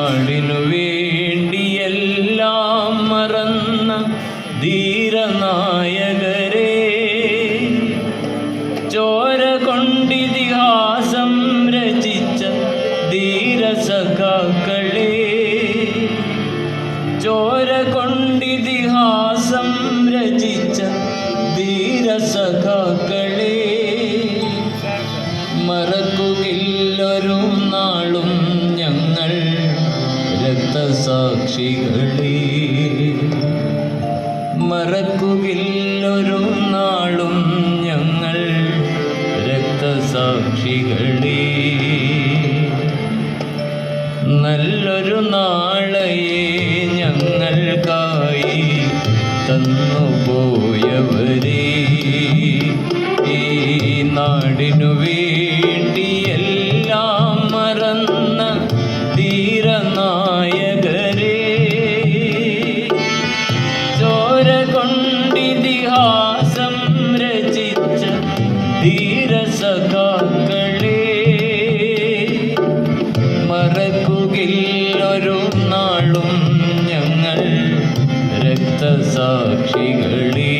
നാടിനു വേണ്ടിയെല്ലാം മറന്ന ധീരനായകരെ, ചോര കൊണ്ടിതിഹാസം രചിച്ച ധീരസഖാക്കളെ, ചോര കൊണ്ടിതിഹാസം രചിച്ച ധീരസഖാക്കളെ, മറക്കുകയില്ലൊരു നാളും ഞങ്ങൾ രക്തസാക്ഷികളെ, മറക്കുകയില്ലൊരു നാളും ഞങ്ങൾ രക്തസാക്ഷികളെ. നല്ലൊരു നാളെയെ ഞങ്ങൾക്കായി തന്നുപോയവരെ, ഈ നാടിനു വേണ്ടിയെല്ലാം മറന്ന ധീരനായകരെ, ചോര കൊണ്ടിതിഹാസം രചിച്ച ധീരസഖാക്കളെ, മറക്കുകയില്ലൊരു നാളും ഞങ്ങൾ രക്തസാക്ഷികളെ,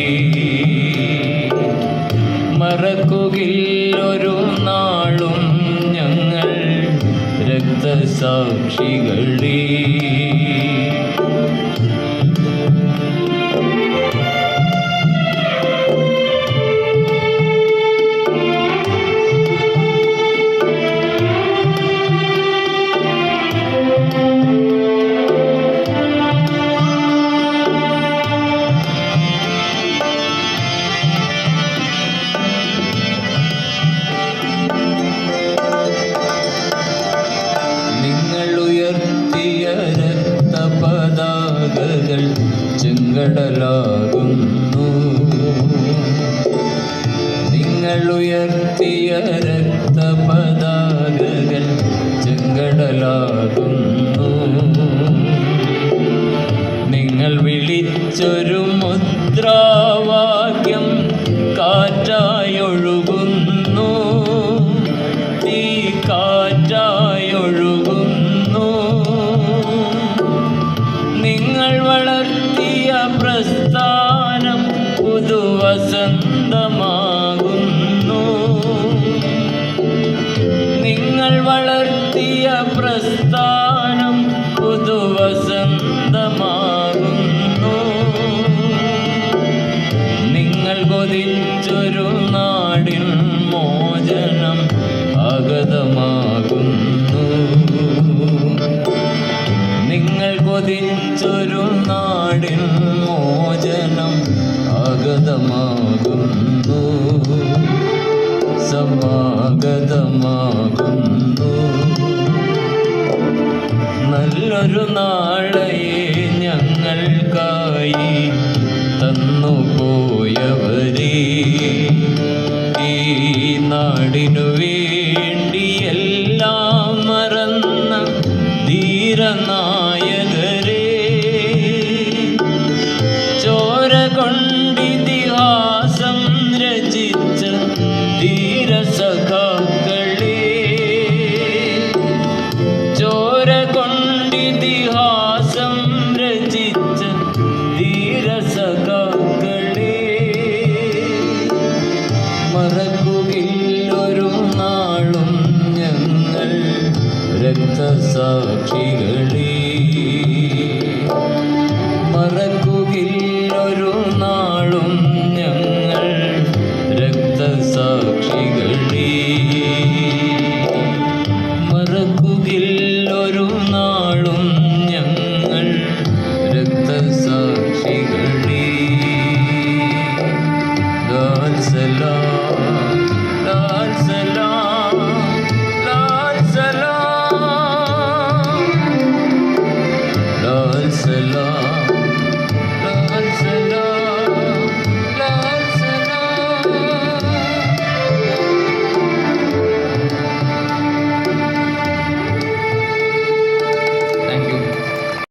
മറക്കുകയില്ലൊരു നാളും ഞങ്ങൾ രക്തസാക്ഷികളെ. രക്തപതാകകൾ ചെങ്കടലാകുന്നു, നിങ്ങളുയർത്തിയ രക്തപതാകകൾ ചെങ്കടലാകുന്നു. നിങ്ങൾ വിളിച്ചൊരു മുദ്രാവാക്യം കാറ്റായൊഴുകുന്നു, തീ കാറ്റായൊഴുകുന്നു. നിങ്ങൾ വളർത്തിയ പ്രസ്ഥാനം പുതുവസന്തമാകുന്നു, നിങ്ങൾ വളർത്തിയ പ്രസ്ഥാനം പുതുവസന്തമാകുന്നു. നിങ്ങൾ കൊതിച്ചൊരു നാടിൻ മോചനം ആഗതമാകുന്നു, നിങ്ങൾ കൊതിച്ചൊരു നാടിൻ മോചനം ആഗതമാകുന്നു, സമാഗതമാകുന്നു. നല്ലൊരു നാളെയെ ഞങ്ങൾക്കായി തന്നുപോയവരെ, ഈ നാടിനു വേണ്ടിയെല്ലാം മറന്ന ധീരനായകരെ, ചോര കൊണ്ടിതിഹാസം രചിച്ച ധീരസഖാക്കളെ, ചോര കൊണ്ടിതിഹാസം രചിച്ച ധീരസഖാക്കളെ, മറക്കുകയില്ലൊരു നാളും ഞങ്ങൾ രക്തസാക്ഷികളെ, മറക്കുകയില്ലൊരു നാളും ഞങ്ങൾ രക്തസാക്ഷികളെ, മറക്കുകയില്ലൊരു നാളും ഞങ്ങൾ രക്തസാക്ഷികളെ. ലാൽ സലാം, ലാൽ സലാം.